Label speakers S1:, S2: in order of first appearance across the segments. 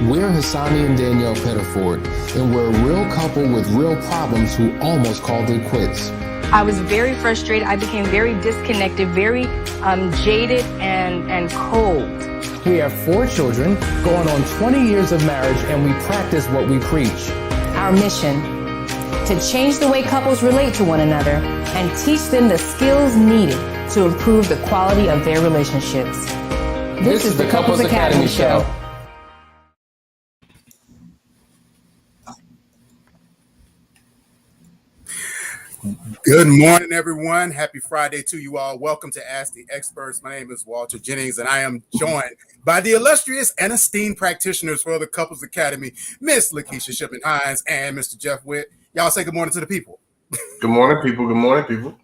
S1: We're Hassani and Danielle Pettiford, and we're a real couple with real problems who almost called it quits.
S2: I was very frustrated. I became very disconnected, very jaded and cold.
S3: We have 4 children, going on 20 years of marriage, and we practice what we preach.
S4: Our mission, to change the way couples relate to one another and teach them the skills needed to improve the quality of their relationships. This is the Couples Academy Show.
S5: Good morning, everyone. Happy Friday to you all. Welcome to Ask the Experts. My name is Walter Jennings, and I am joined by the illustrious and esteemed practitioners for the Couples Academy, Miss Lakeisha Shipman-Hines and Mr. Jeff Witt. Y'all say good morning to the people.
S6: Good morning, people. Good morning, people.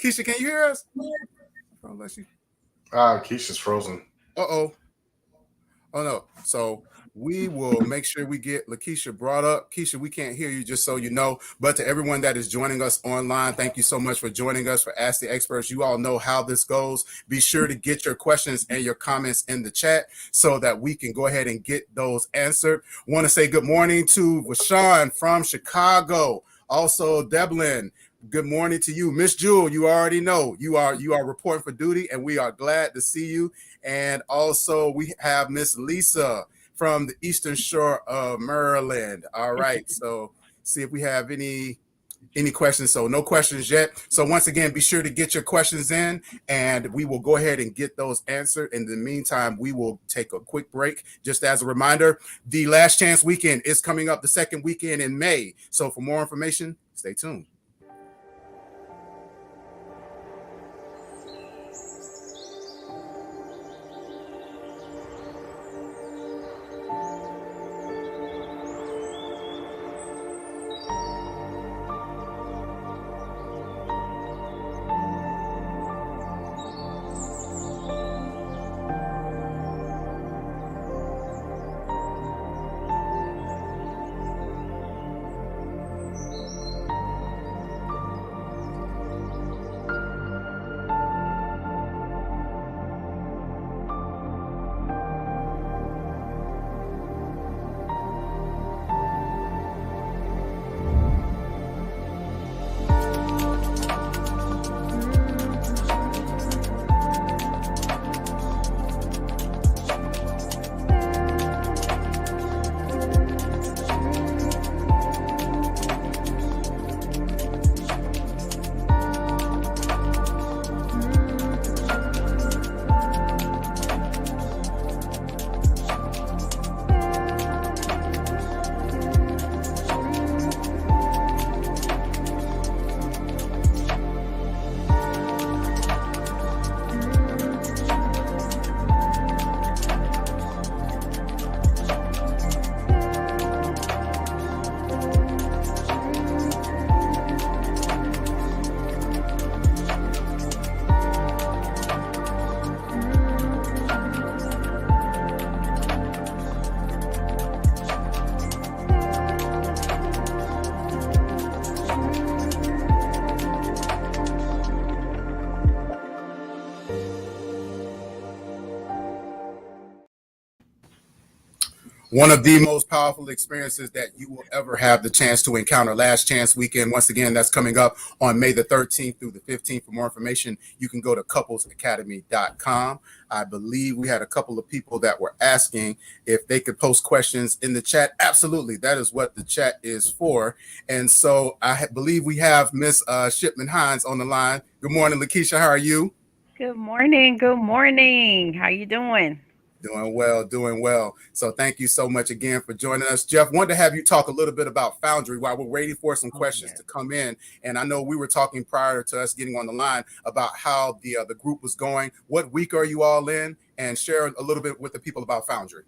S5: Keisha, can you hear us?
S6: Keisha's frozen.
S5: Uh-oh. Oh, no. So we will make sure we get Lakeisha brought up. Keisha, we can't hear you, just so you know. But to everyone that is joining us online, thank you so much for joining us for Ask the Experts. You all know how this goes. Be sure to get your questions and your comments in the chat so that we can go ahead and get those answered. Want to say good morning to Vashawn from Chicago. Also, Devlin, good morning to you. Miss Jewel, you already know you are reporting for duty, and we are glad to see you. And also, we have Miss Lisa from the Eastern Shore of Maryland. All right, so see if we have any questions. So no questions yet. So once again, be sure to get your questions in, and we will go ahead and get those answered. In the meantime, we will take a quick break. Just as a reminder, the Last Chance Weekend is coming up the second weekend in May. So for more information, stay tuned. One of the most powerful experiences that you will ever have the chance to encounter. Last Chance Weekend. Once again, that's coming up on May the 13th through the 15th. For more information, you can go to couplesacademy.com. I believe we had a couple of people that were asking if they could post questions in the chat. Absolutely. That is what the chat is for. And so I believe we have Miss Shipman-Hines on the line. Good morning, Lakeisha. How are you?
S7: Good morning. Good morning. How you doing?
S5: Doing well. So thank you so much again for joining us. Jeff, wanted to have you talk a little bit about Foundry while we're waiting for some questions to come in. And I know we were talking prior to us getting on the line about how the group was going. What week are you all in? And share a little bit with the people about Foundry.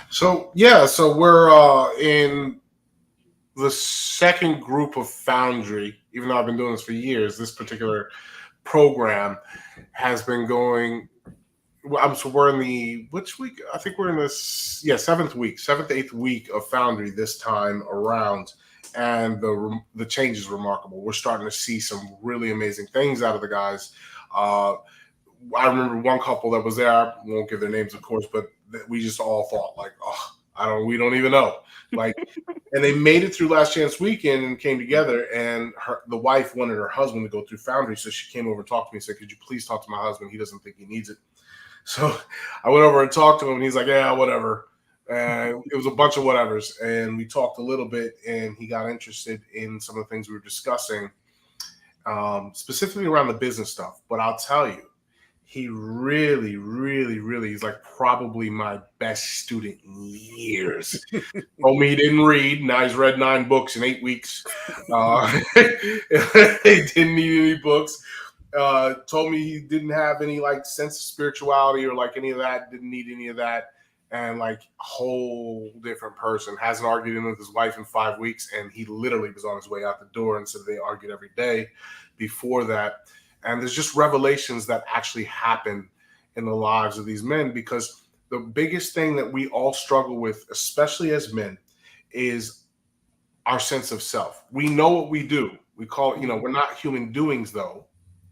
S6: So we're in the second group of Foundry. Even though I've been doing this for years, this particular program has been going. So we're in the which week? I think we're in this 8th week of Foundry this time around, and the change is remarkable. We're starting to see some really amazing things out of the guys. I remember one couple that was there. I won't give their names, of course, but we just all thought like, oh, we don't even know. Like, and they made it through Last Chance Weekend and came together. And the wife wanted her husband to go through Foundry, so she came over and talked to me and said, "Could you please talk to my husband? He doesn't think he needs it." So I went over and talked to him, and he's like, "Yeah, whatever." And it was a bunch of whatevers, and we talked a little bit, and he got interested in some of the things we were discussing, specifically around the business stuff. But I'll tell you, he really, really, really is like probably my best student in years. Told me he didn't read. Now he's read 9 books in 8 weeks. He didn't need any books. Told me he didn't have any like sense of spirituality or like any of that. Didn't need any of that. And like a whole different person. Hasn't argued with his wife in 5 weeks, and he literally was on his way out the door and said they argued every day before that. And there's just revelations that actually happen in the lives of these men, because the biggest thing that we all struggle with, especially as men, is our sense of self. We know what we do. We call it, we're not human doings though.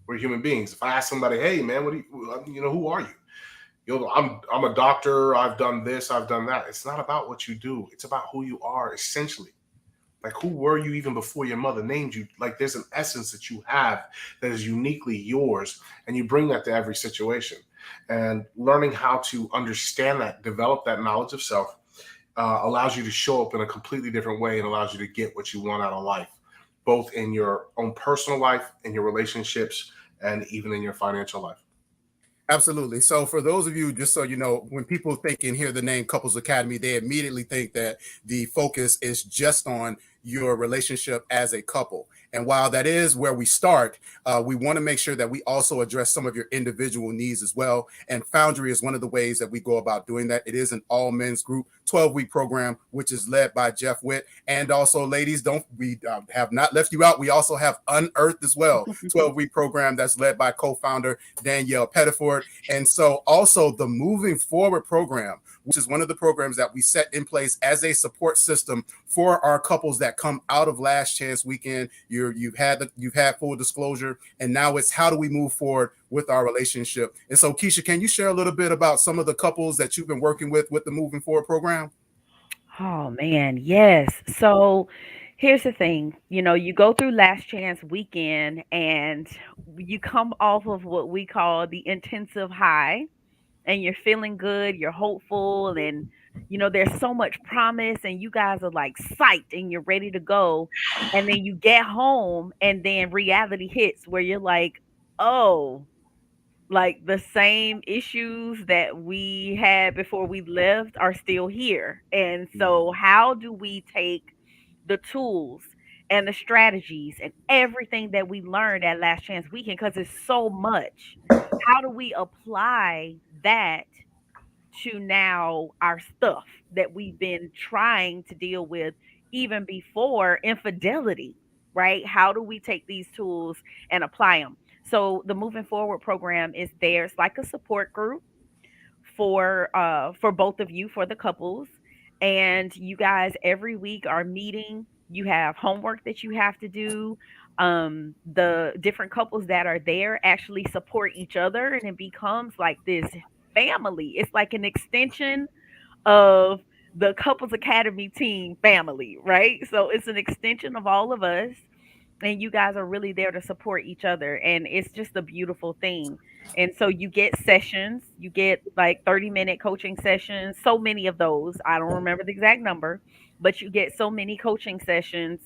S6: We're human beings. If I ask somebody, "Hey man, who are you?" I'm a doctor. I've done this. I've done that. It's not about what you do. It's about who you are, essentially. Like, who were you even before your mother named you? Like, there's an essence that you have that is uniquely yours, and you bring that to every situation. And learning how to understand that, develop that knowledge of self, allows you to show up in a completely different way and allows you to get what you want out of life, both in your own personal life, in your relationships, and even in your financial life.
S5: Absolutely. So for those of you, just so you know, when people think and hear the name Couples Academy, they immediately think that the focus is just on your relationship as a couple. And while that is where we start, we want to make sure that we also address some of your individual needs as well. And Foundry is one of the ways that we go about doing that. It is an all men's group 12-week program, which is led by Jeff Witt. And also, ladies, we have not left you out. We also have Unearthed as well, 12-week program that's led by co-founder Danielle Pettiford. And so also the Moving Forward program, which is one of the programs that we set in place as a support system for our couples that come out of Last Chance Weekend. You've had full disclosure, and now it's how do we move forward with our relationship. And so, Keisha, can you share a little bit about some of the couples that you've been working with the Moving Forward program?
S7: Oh man, yes. So here's the thing, you go through Last Chance Weekend and you come off of what we call the intensive high, and you're feeling good, you're hopeful, and there's so much promise, and you guys are like psyched and you're ready to go. And then you get home, and then reality hits where you're like, oh, like the same issues that we had before we left are still here. And so, how do we take the tools and the strategies and everything that we learned at Last Chance Weekend, because it's so much? How do we apply that to now our stuff that we've been trying to deal with even before infidelity, right? How do we take these tools and apply them? So the Moving Forward program is there. It's like a support group for both of you, for the couples. And you guys every week are meeting. You have homework that you have to do. The different couples that are there actually support each other, and it becomes like this family. It's like an extension of the Couples Academy team family, right? So it's an extension of all of us, and you guys are really there to support each other, and it's just a beautiful thing. And so you get sessions, you get like 30-minute coaching sessions, so many of those. I don't remember the exact number, but you get so many coaching sessions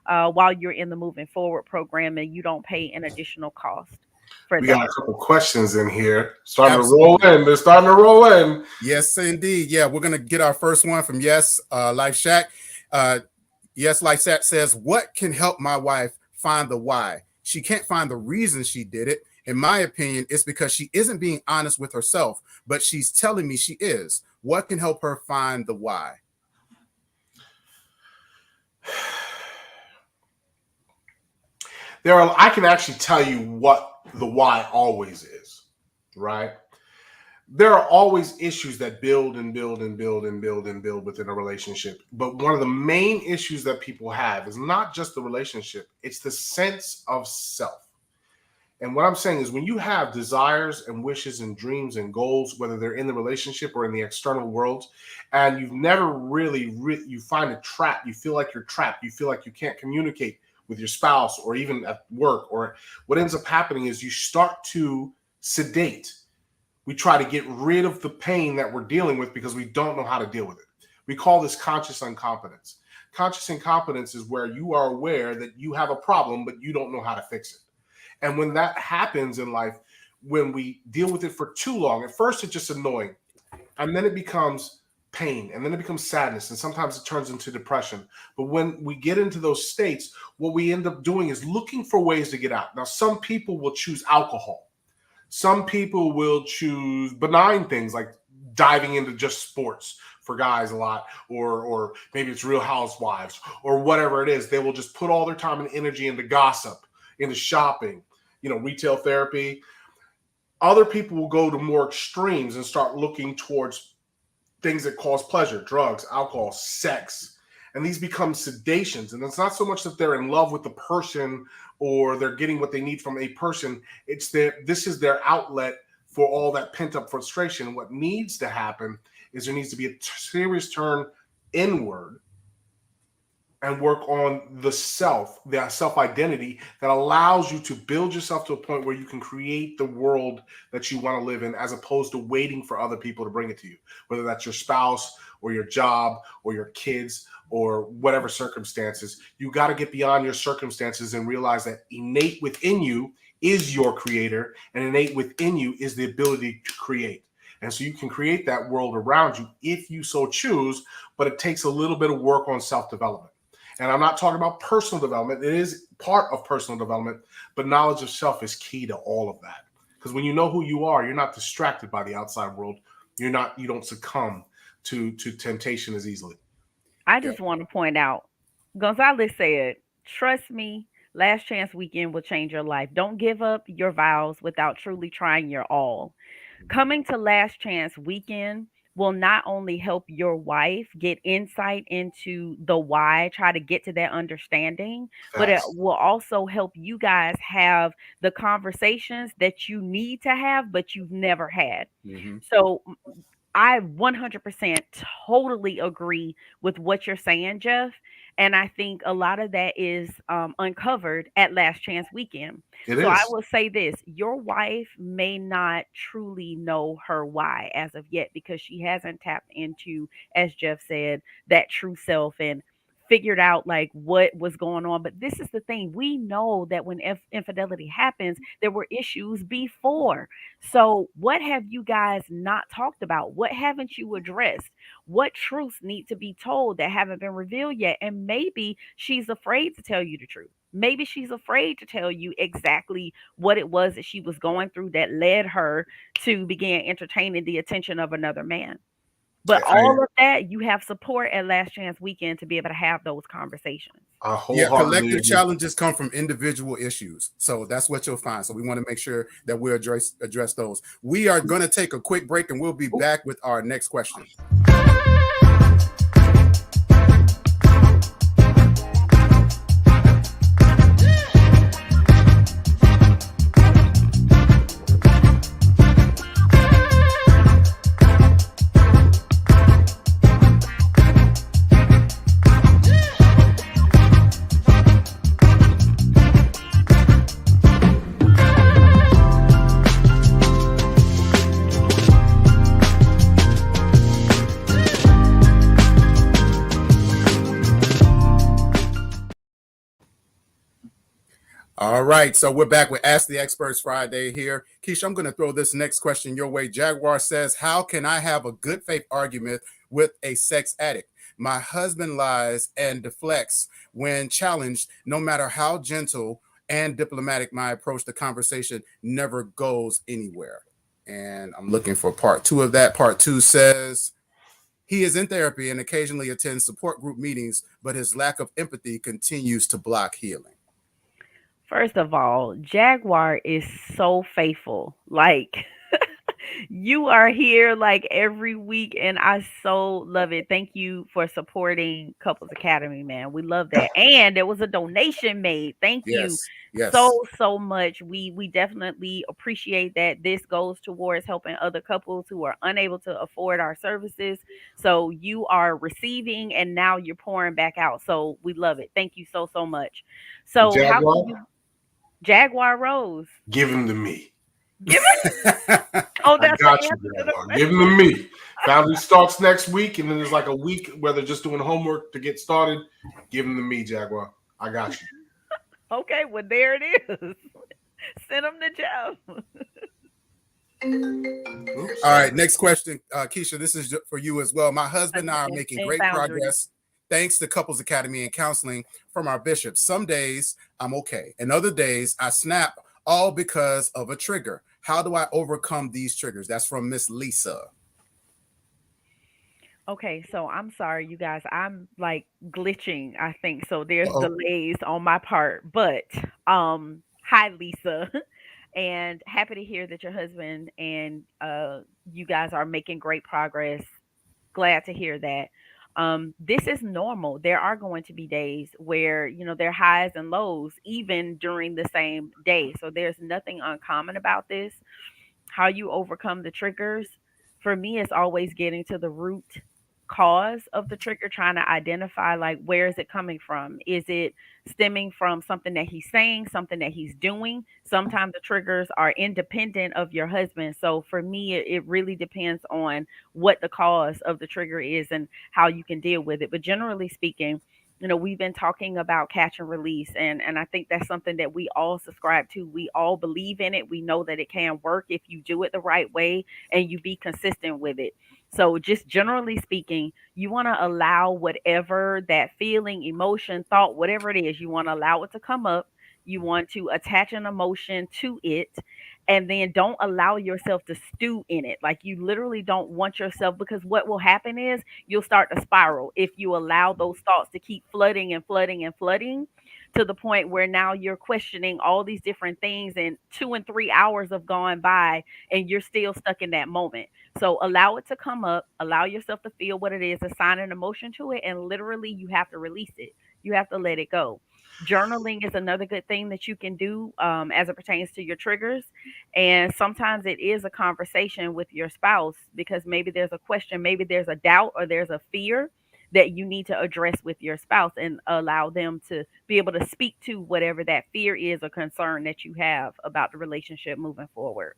S7: while you're in the Moving Forward program, and you don't pay an additional cost.
S6: We got a couple questions in here. Starting to roll in. They're starting to roll in.
S5: Yes, indeed. Yeah, we're gonna get our first one from Life Shack. Yes, Life Shack says, "What can help my wife find the why? She can't find the reason she did it. In my opinion, it's because she isn't being honest with herself, but she's telling me she is. What can help her find the why?"
S6: I can actually tell you what the why always is, right? There are always issues that build and build and build and build and build within a relationship. But one of the main issues that people have is not just the relationship, it's the sense of self. And what I'm saying is when you have desires and wishes and dreams and goals, whether they're in the relationship or in the external world, and you've never really, you find a trap, you feel like you're trapped, you feel like you can't communicate with your spouse or even at work, or what ends up happening is you start to sedate. We try to get rid of the pain that we're dealing with because we don't know how to deal with it. We call this conscious incompetence. Conscious incompetence is where you are aware that you have a problem, but you don't know how to fix it. And when that happens in life, when we deal with it for too long, at first it's just annoying, and then it becomes pain, and then it becomes sadness, and sometimes it turns into depression. But when we get into those states, what we end up doing is looking for ways to get out. Now, some people will choose alcohol. Some people will choose benign things like diving into just sports for guys a lot, or maybe it's Real Housewives or whatever it is. They will just put all their time and energy into gossip, into shopping, retail therapy. Other people will go to more extremes and start looking towards things that cause pleasure: drugs, alcohol, sex. And these become sedations. And it's not so much that they're in love with the person or they're getting what they need from a person. It's that this is their outlet for all that pent up frustration. What needs to happen is there needs to be a serious turn inward and work on the self identity that allows you to build yourself to a point where you can create the world that you want to live in, as opposed to waiting for other people to bring it to you, whether that's your spouse or your job or your kids or whatever circumstances. You got to get beyond your circumstances and realize that innate within you is your creator, and innate within you is the ability to create. And so you can create that world around you if you so choose, but it takes a little bit of work on self-development. And I'm not talking about personal development. It is part of personal development, but knowledge of self is key to all of that. Because when you know who you are, you're not distracted by the outside world. You don't succumb to temptation as easily.
S7: I just want to point out, Gonzalez said, trust me, last chance weekend will change your life. Don't give up your vows without truly trying your all. Coming to last chance weekend will not only help your wife get insight into the why, try to get to that understanding, but it will also help you guys have the conversations that you need to have, but you've never had.
S5: Mm-hmm.
S7: So I 100% totally agree with what you're saying, Jeff. And I think a lot of that is uncovered at Last Chance Weekend. So I will say this: your wife may not truly know her why as of yet, because she hasn't tapped into, as Jeff said, that true self and figured out like what was going on. But this is the thing: we know that when infidelity happens, there were issues before. So what have you guys not talked about? What haven't you addressed? What truths need to be told that haven't been revealed yet? And maybe she's afraid to tell you the truth. Maybe she's afraid to tell you exactly what it was that she was going through that led her to begin entertaining the attention of another man. But all of that, you have support at Last Chance Weekend to be able to have those conversations.
S5: Yeah, collective challenges come from individual issues. So that's what you'll find. So we want to make sure that we address those. We are going to take a quick break and we'll be back with our next question. All right, so we're back with Ask the Experts Friday here. Keisha, I'm going to throw this next question your way. Jaguar says, how can I have a good faith argument with a sex addict? My husband lies and deflects when challenged. No matter how gentle and diplomatic my approach, the conversation never goes anywhere. And I'm looking for part 2 of that. Part 2 says, he is in therapy and occasionally attends support group meetings, but his lack of empathy continues to block healing.
S7: First of all, Jaguar is so faithful. Like, You are here like every week, and I so love it. Thank you for supporting Couples Academy, man. We love that. And there was a donation made. Thank you
S5: Yes,
S7: so
S5: yes.
S7: so much. We definitely appreciate that. This goes towards helping other couples who are unable to afford our services. So you are receiving, and now you're pouring back out. So we love it. Thank you so so much. So how can
S6: Jaguar,
S7: you, Jaguar Rose?
S6: give him to me.
S7: Give it. Oh,
S6: I
S7: that's the
S6: got you,
S7: answer to the
S6: Jaguar. Give
S7: question.
S6: him to me. Foundry starts next week, and then there's like a week where they're just doing homework to get started. Give him to me, Jaguar. I got you.
S7: Okay, well there it is. Send them to Jeff.
S6: Oops.
S5: All right, next question, Keisha. This is for you as well. My husband and I are making
S7: And
S5: great
S7: Foundry.
S5: progress thanks to Couples Academy and counseling from our bishop. Some days I'm okay, and other days I snap, all because of a trigger. How do I overcome these triggers? That's from Miss Lisa.
S7: Okay, so I'm sorry, you guys. I'm like glitching, I think. So there's
S5: Uh-oh.
S7: delays on my part. But hi Lisa. And happy to hear that your husband and you guys are making great progress. Glad to hear that. This is normal. There are going to be days where, there are highs and lows, even during the same day. So there's nothing uncommon about this. How you overcome the triggers, for me, it's always getting to the root cause of the trigger, trying to identify like where is it coming from. Is it stemming from something that he's saying, something that he's doing? Sometimes the triggers are independent of your husband. So for me, it really depends on what the cause of the trigger is and how you can deal with it. But generally speaking, we've been talking about catch and release, and I think that's something that we all subscribe to. We all believe in it. We know that it can work if you do it the right way and you be consistent with it. So just generally speaking, you want to allow whatever that feeling, emotion, thought, whatever it is, you want to allow it to come up. You want to attach an emotion to it, and then don't allow yourself to stew in it. Like, you literally don't want yourself, because what will happen is you'll start to spiral if you allow those thoughts to keep flooding and flooding and flooding, to the point where now you're questioning all these different things, and 2 and 3 hours have gone by and you're still stuck in that moment. So allow it to come up, allow yourself to feel what it is, assign an emotion to it, and literally you have to release it. You have to let it go. Journaling is another good thing that you can do, as it pertains to your triggers. And sometimes it is a conversation with your spouse, because maybe there's a question, maybe there's a doubt, or there's a fear that you need to address with your spouse, and allow them to be able to speak to whatever that fear is or concern that you have about the relationship moving forward.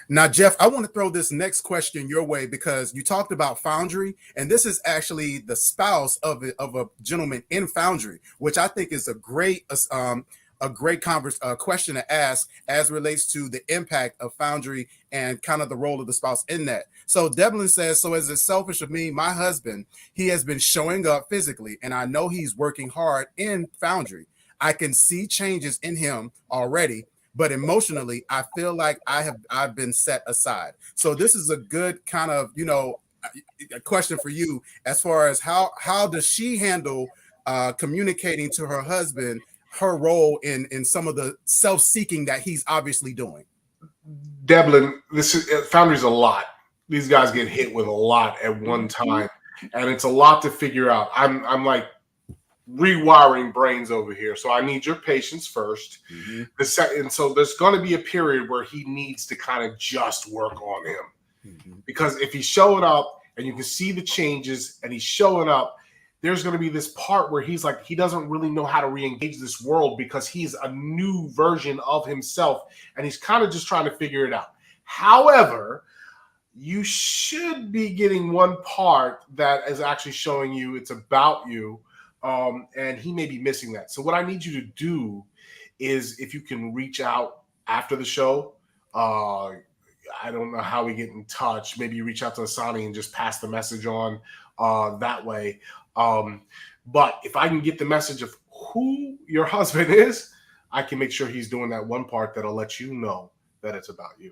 S5: Now, Jeff, I want to throw this next question your way because you talked about Foundry, and this is actually the spouse of a gentleman in Foundry, which I think is a great question to ask as relates to the impact of Foundry and kind of the role of the spouse in that. So Devlin says, so is it selfish of me? My husband, he has been showing up physically, and I know he's working hard in Foundry. I can see changes in him already, but emotionally I feel like I've been set aside. So this is a good kind of a question for you, as far as how does she handle communicating to her husband her role in some of the self-seeking that he's obviously doing.
S6: Devlin, this is Foundry's a lot. These guys get hit with a lot at one time, and it's a lot to figure out. I'm like rewiring brains over here. So I need your patience first. The second, so there's going to be a period where he needs to kind of just work on him, because if he's showing up and you can see the changes and he's showing up, there's going to be this part where he's like, he doesn't really know how to re-engage this world because he's a new version of himself and he's kind of just trying to figure it out. However, you should be getting one part that is actually showing you it's about you. And he may be missing that. So what I need you to do is, if you can reach out after the show, I don't know how we get in touch. Maybe you reach out to Asani and just pass the message on that way. But if I can get the message of who your husband is, I can make sure he's doing that one part that'll let you know that it's about you.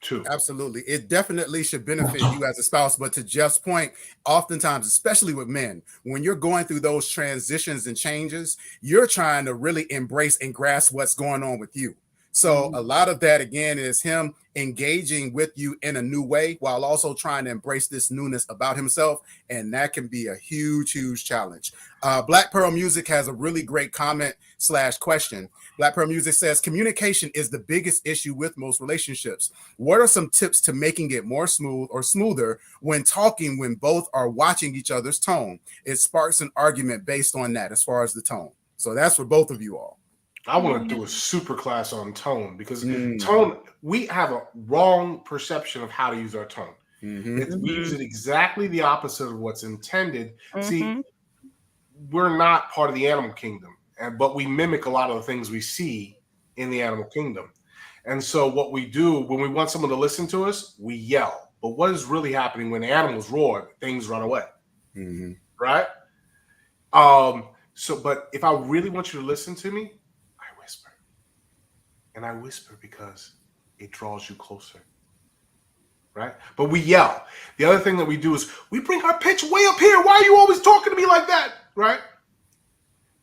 S6: Too.
S5: Absolutely. It definitely should benefit you as a spouse. But to Jeff's point, oftentimes, especially with men, when you're going through those transitions and changes, you're trying to really embrace and grasp what's going on with you. So a lot of that, again, is him engaging with you in a new way while also trying to embrace this newness about himself. And that can be a huge, huge challenge. Black Pearl Music has a really great comment/question. Black Pearl Music says, communication is the biggest issue with most relationships. What are some tips to making it more smooth or smoother when talking when both are watching each other's tone? It sparks an argument based on that as far as the tone. So that's for both of you all.
S6: I want to do a super class on tone because tone, we have a wrong perception of how to use our tone. We use it exactly the opposite of what's intended. See, we're not part of the animal kingdom, but we mimic a lot of the things we see in the animal kingdom. And so what we do when we want someone to listen to us, we yell. But what is really happening when the animals roar, things run away, right? But if I really want you to listen to me, I whisper. And I whisper because it draws you closer, right? But we yell. The other thing that we do is we bring our pitch way up here. Why are you always talking to me like that, right?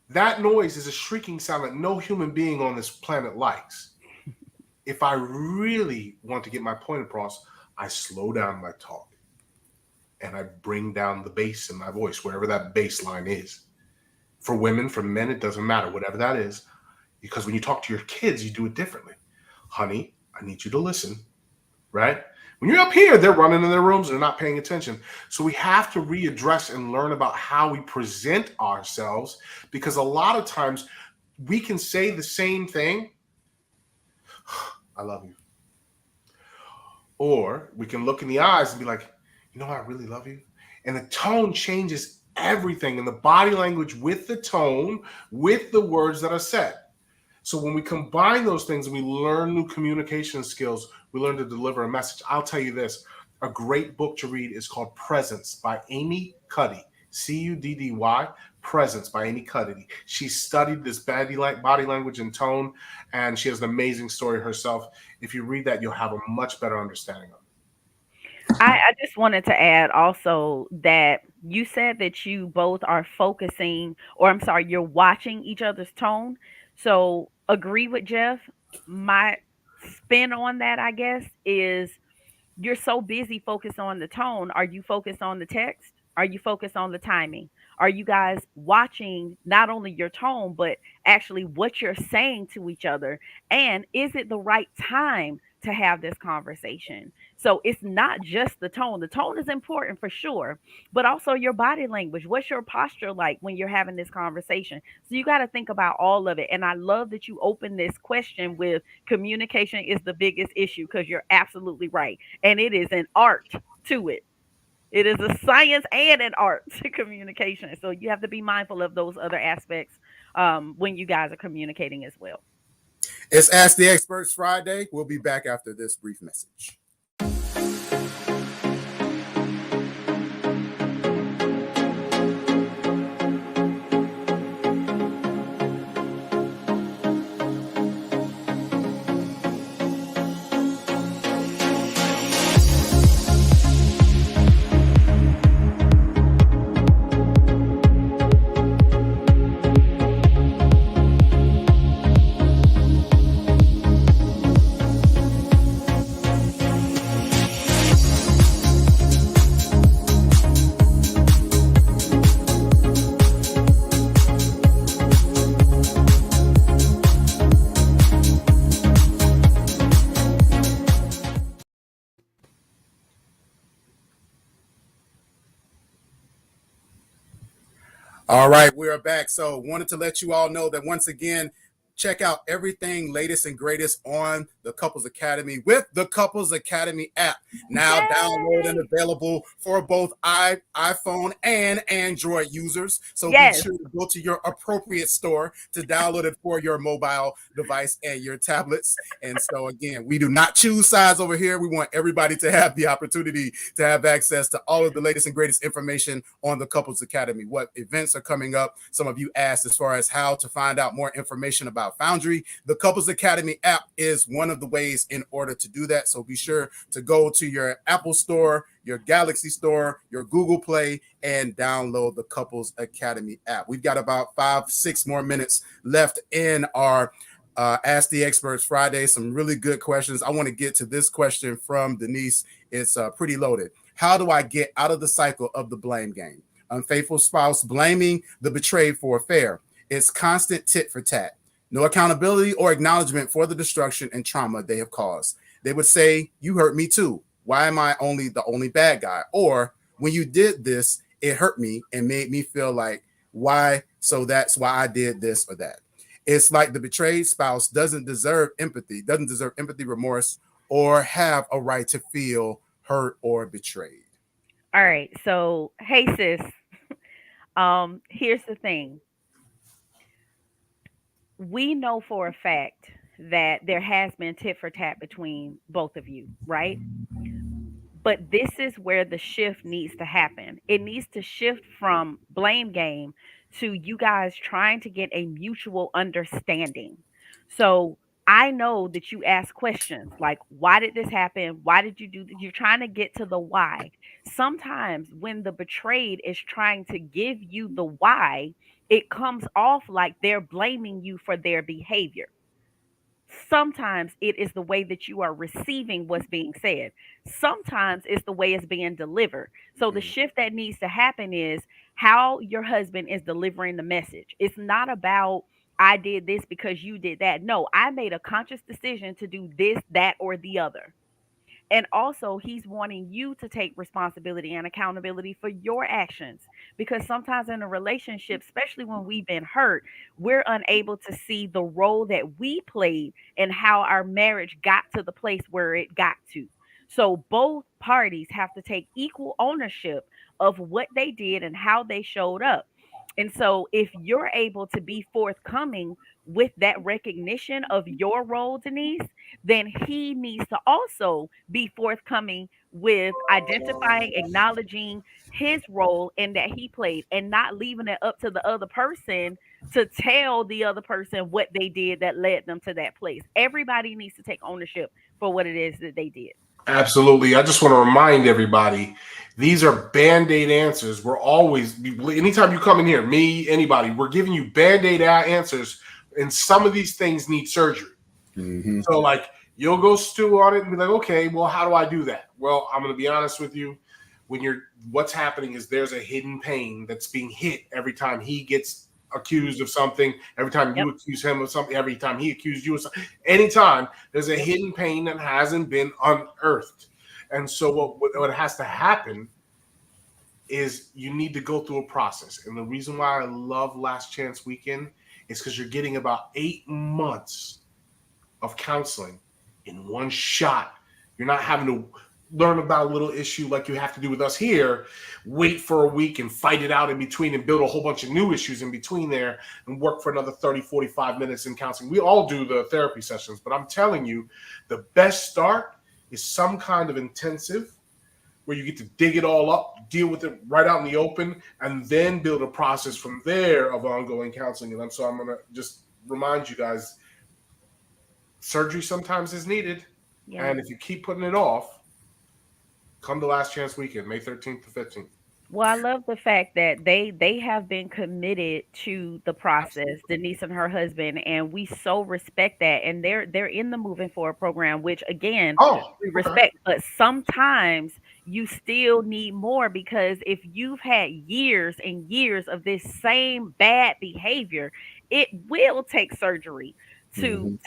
S6: That noise is a shrieking sound that no human being on this planet likes. If I really want to get my point across, I slow down my talk and I bring down the bass in my voice, wherever that bass line is. For women, for men, it doesn't matter, whatever that is. Because when you talk to your kids, you do it differently. Honey, I need you to listen, right? When you're up here, they're running in their rooms and they're not paying attention. So we have to readdress and learn about how we present ourselves, because a lot of times we can say the same thing. I love you. Or we can look in the eyes and be like, you know, I really love you. And the tone changes everything, and the body language with the tone, with the words that are said. So when we combine those things and we learn new communication skills, we learn to deliver a message. I'll tell you this, a great book to read is called Presence by Amy Cuddy, Cuddy, Presence by Amy Cuddy. She studied this body language and tone, and she has an amazing story herself. If you read that, you'll have a much better understanding of it.
S7: I just wanted to add also that you said that you both are focusing, or I'm sorry, you're watching each other's tone. So agree with Jeff. My spin on that, I guess, is you're so busy focused on the tone. Are you focused on the text? Are you focused on the timing? Are you guys watching not only your tone, but actually what you're saying to each other? And is it the right time to have this conversation? So it's not just the tone. The tone is important for sure, but also your body language. What's your posture like when you're having this conversation? So you got to think about all of it. And I love that you open this question with communication is the biggest issue, because you're absolutely right. And it is an art to it. It is a science and an art to communication. So you have to be mindful of those other aspects when you guys are communicating as well.
S5: It's Ask the Experts Friday. We'll be back after this brief message. All right, we are back. So wanted to let you all know that once again, check out everything latest and greatest on the Couples Academy with the Couples Academy app. Now download and available for both iPhone and Android users. So be sure to go to your appropriate store to download it for your mobile device and your tablets. And so again, we do not choose sides over here. We want everybody to have the opportunity to have access to all of the latest and greatest information on the Couples Academy. What events are coming up? Some of you asked as far as how to find out more information about Foundry. The Couples Academy app is one of the ways in order to do that. So be sure to go to your Apple Store, your Galaxy Store, your Google Play, and download the Couples Academy app. We've got about 5-6 more minutes left in our Ask the Experts Friday. Some really good questions. I want to get to this question from Denise. It's pretty loaded. How do I get out of the cycle of the blame game? Unfaithful spouse blaming the betrayed for affair. It's constant tit for tat. No accountability or acknowledgement for the destruction and trauma they have caused. They would say, you hurt me too. Why am I the only bad guy? Or when you did this, it hurt me and made me feel like, why? So that's why I did this or that. It's like the betrayed spouse doesn't deserve empathy, remorse, or have a right to feel hurt or betrayed.
S7: All right. So, hey, sis. Here's the thing. We know for a fact that there has been tit for tat between both of you, right? But this is where the shift needs to happen. It needs to shift from blame game to you guys trying to get a mutual understanding. So I know that you ask questions like, why did this happen? Why did you do this? You're trying to get to the why. Sometimes when the betrayed is trying to give you the why, it comes off like they're blaming you for their behavior. Sometimes it is the way that you are receiving what's being said. Sometimes it's the way it's being delivered. So the shift that needs to happen is how your husband is delivering the message. It's not about, I did this because you did that. No, I made a conscious decision to do this, that, or the other. And also, he's wanting you to take responsibility and accountability for your actions. Because sometimes in a relationship, especially when we've been hurt, we're unable to see the role that we played and how our marriage got to the place where it got to. So both parties have to take equal ownership of what they did and how they showed up. And so, if you're able to be forthcoming with that recognition of your role, Denise, then he needs to also be forthcoming with identifying, acknowledging his role in that he played and not leaving it up to the other person to tell the other person what they did that led them to that place. Everybody needs to take ownership for what it is that they did.
S6: Absolutely. I just want to remind everybody, these are Band-Aid answers. We're always, anytime you come in here, me, anybody, we're giving you Band-Aid answers, and some of these things need surgery.
S5: Mm-hmm.
S6: So, like, you'll go stew on it and be like, okay, well, how do I do that? Well, I'm going to be honest with you. What's happening is there's a hidden pain that's being hit every time he gets accused of something, every time you accuse him of something, every time he accused you of something, anytime there's a hidden pain that hasn't been unearthed. And so what has to happen is you need to go through a process. And the reason why I love Last Chance Weekend is because you're getting about 8 months of counseling in one shot. You're not having to learn about a little issue like you have to do with us here, wait for a week and fight it out in between and build a whole bunch of new issues in between there and work for another 30, 45 minutes in counseling. We all do the therapy sessions, but I'm telling you, the best start is some kind of intensive where you get to dig it all up, deal with it right out in the open, and then build a process from there of ongoing counseling. And so I'm going to just remind you guys, surgery sometimes is needed. Yeah. And if you keep putting it off, come to Last Chance Weekend, May 13th to 15th.
S7: Well, I love the fact that they have been committed to the process, Denise and her husband, and we so respect that. And they're in the Moving Forward program, which again we respect. But sometimes you still need more, because if you've had years and years of this same bad behavior, it will take surgery to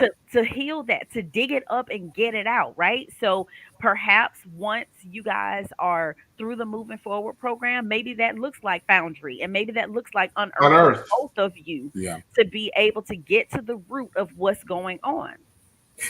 S7: heal that, to dig it up and get it out, right? So perhaps once you guys are through the Moving Forward program, maybe that looks like Foundry, and maybe that looks like Unearthed both of you to be able to get to the root of what's going on.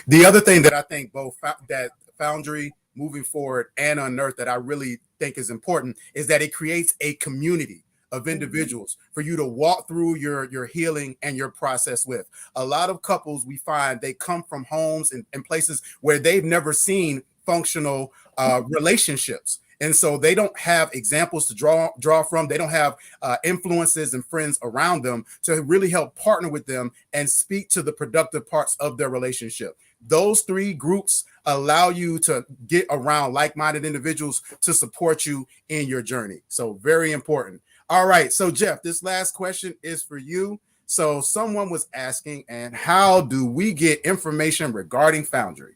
S5: The other thing that I think both that Foundry, Moving Forward, and Unearthed that I really think is important is that it creates a community of individuals for you to walk through your healing and your process with. A lot of couples, we find they come from homes and places where they've never seen functional relationships. And so they don't have examples to draw from. They don't have influences and friends around them to really help partner with them and speak to the productive parts of their relationship. Those three groups allow you to get around like-minded individuals to support you in your journey. So very important. All right. So Jeff, this last question is for you. So someone was asking, and how do we get information regarding Foundry?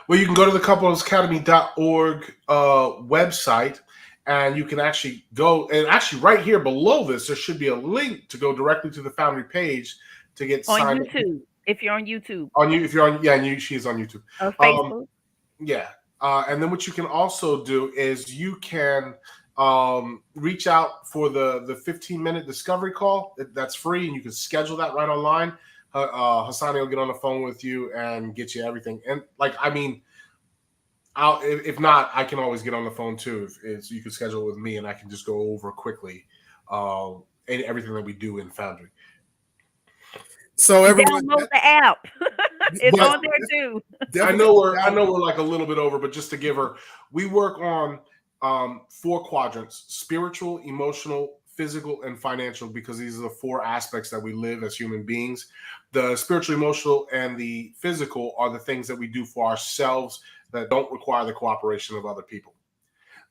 S6: Well, you can go to the couplesacademy.org website, and you can actually go, and actually right here below this, there should be a link to go directly to the Foundry page to get
S7: On
S6: signed
S7: YouTube, if you're on YouTube.
S6: If you're on, she's on YouTube.
S7: Or Facebook.
S6: Yeah. And then what you can also do is you can reach out for the 15-minute discovery call. That's free, and you can schedule that right online. Hassani will get on the phone with you and get you everything. And if not, I can always get on the phone too. If you can schedule it with me, and I can just go over quickly everything that we do in Foundry.
S5: So everyone,
S7: download the app. It's on there too.
S6: I know we're like a little bit over, but just to give her, we work on 4 quadrants: spiritual, emotional, physical, and financial, because these are the 4 aspects that we live as human beings. The spiritual, emotional, and the physical are the things that we do for ourselves that don't require the cooperation of other people.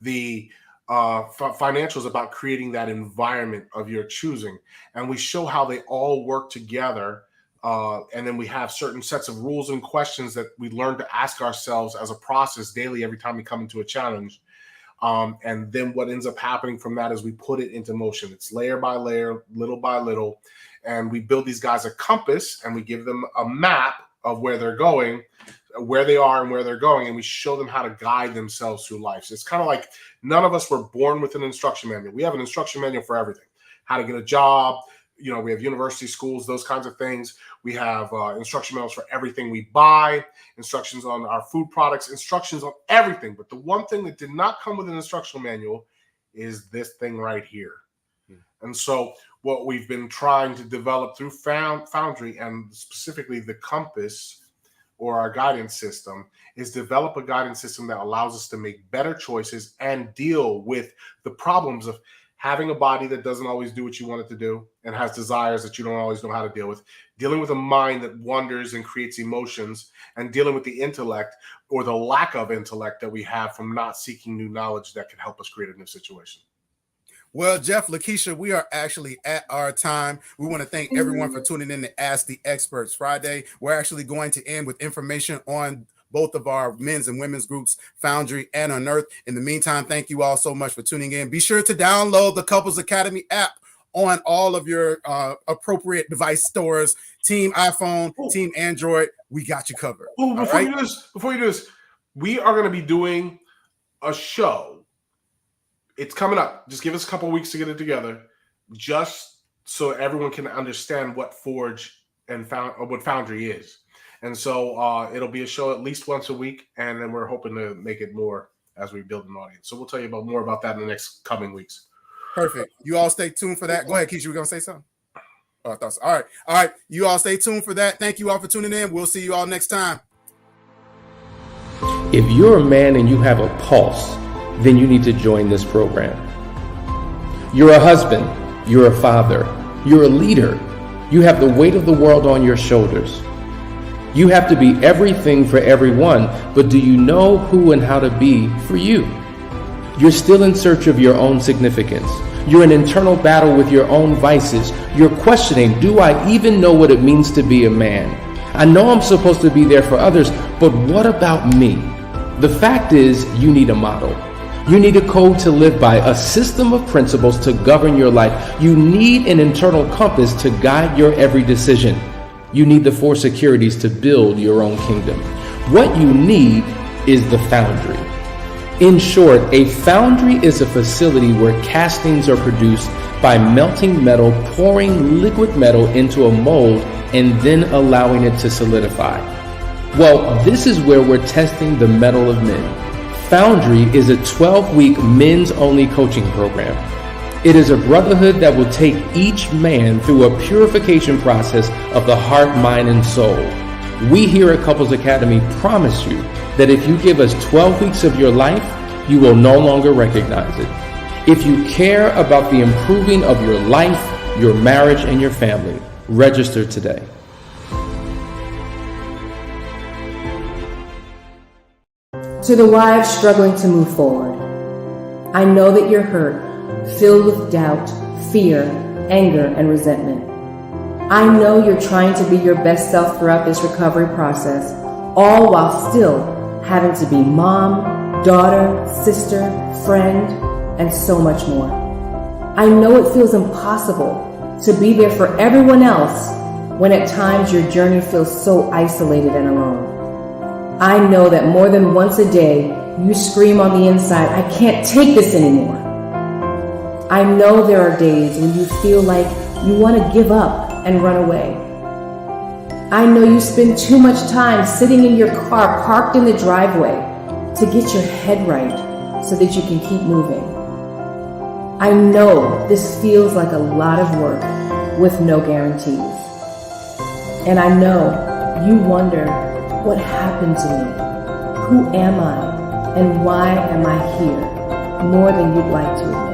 S6: The financial is about creating that environment of your choosing, and we show how they all work together. And then we have certain sets of rules and questions that we learn to ask ourselves as a process daily every time we come into a challenge. And then what ends up happening from that is we put it into motion. It's layer by layer, little by little. And we build these guys a compass, and we give them a map of where they're going, where they are and where they're going. And we show them how to guide themselves through life. So it's kind of like none of us were born with an instruction manual. We have an instruction manual for everything: how to get a job. We have university, schools, those kinds of things. We have instruction manuals for everything we buy, instructions on our food products, instructions on everything. But the one thing that did not come with an instructional manual is this thing right here. And so what we've been trying to develop through Foundry, and specifically the compass or our guidance system, is develop a guidance system that allows us to make better choices and deal with the problems of having a body that doesn't always do what you want it to do and has desires that you don't always know how to deal with, dealing with a mind that wonders and creates emotions, and dealing with the intellect or the lack of intellect that we have from not seeking new knowledge that can help us create a new situation.
S5: Well, Jeff, Lakeisha, we are actually at our time. We want to thank everyone for tuning in to Ask the Experts Friday. We're actually going to end with information on both of our men's and women's groups, Foundry and Unearthed. In the meantime, thank you all so much for tuning in. Be sure to download the Couples Academy app on all of your appropriate device stores. Team iPhone, Team Android, we got you covered.
S6: Before you do this, we are going to be doing a show. It's coming up. Just give us a couple of weeks to get it together, just so everyone can understand what Forge and what Foundry is. And so it'll be a show at least once a week, and then we're hoping to make it more as we build an audience. So we'll tell you more about that in the next coming weeks.
S5: Perfect. You all stay tuned for that. Go ahead, Keisha. We're going to say something. Oh, I thought so. All right. You all stay tuned for that. Thank you all for tuning in. We'll see you all next time.
S3: If you're a man and you have a pulse, then you need to join this program. You're a husband. You're a father. You're a leader. You have the weight of the world on your shoulders. You have to be everything for everyone, but do you know who and how to be for you? You're still in search of your own significance. You're in internal battle with your own vices. You're questioning, do I even know what it means to be a man? I know I'm supposed to be there for others, but what about me? The fact is, you need a model. You need a code to live by, a system of principles to govern your life. You need an internal compass to guide your every decision. You need the 4 securities to build your own kingdom. What you need is the Foundry. In short, a foundry is a facility where castings are produced by melting metal, pouring liquid metal into a mold, and then allowing it to solidify. Well, this is where we're testing the metal of men. Foundry is a 12-week men's-only coaching program. It is a brotherhood that will take each man through a purification process of the heart, mind, and soul. We here at Couples Academy promise you that if you give us 12 weeks of your life, you will no longer recognize it. If you care about the improving of your life, your marriage, and your family, register today.
S4: To the wives struggling to move forward, I know that you're hurt, filled with doubt, fear, anger, and resentment. I know you're trying to be your best self throughout this recovery process, all while still having to be mom, daughter, sister, friend, and so much more. I know it feels impossible to be there for everyone else when at times your journey feels so isolated and alone. I know that more than once a day, you scream on the inside, I can't take this anymore. I know there are days when you feel like you want to give up and run away. I know you spend too much time sitting in your car parked in the driveway to get your head right so that you can keep moving. I know this feels like a lot of work with no guarantees. And I know you wonder, what happened to me? Who am I? And why am I here? More than you'd like to admit.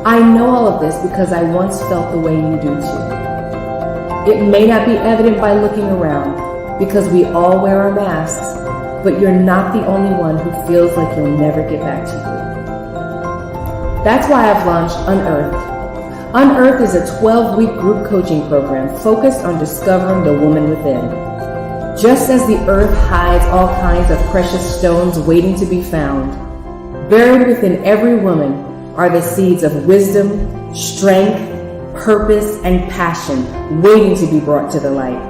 S4: I know all of this because I once felt the way you do too. It may not be evident by looking around because we all wear our masks, but you're not the only one who feels like you'll never get back to you. That's why I've launched Unearthed. Unearthed is a 12-week group coaching program focused on discovering the woman within. Just as the earth hides all kinds of precious stones waiting to be found, buried within every woman are the seeds of wisdom, strength, purpose, and passion waiting to be brought to the light.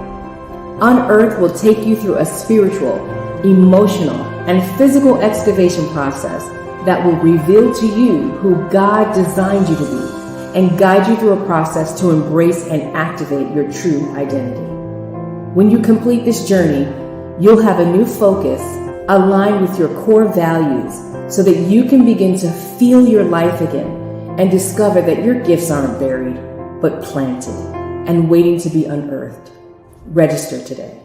S4: Unearthed will take you through a spiritual, emotional, and physical excavation process that will reveal to you who God designed you to be and guide you through a process to embrace and activate your true identity. When you complete this journey, you'll have a new focus aligned with your core values so that you can begin to feel your life again and discover that your gifts aren't buried, but planted and waiting to be unearthed. Register today.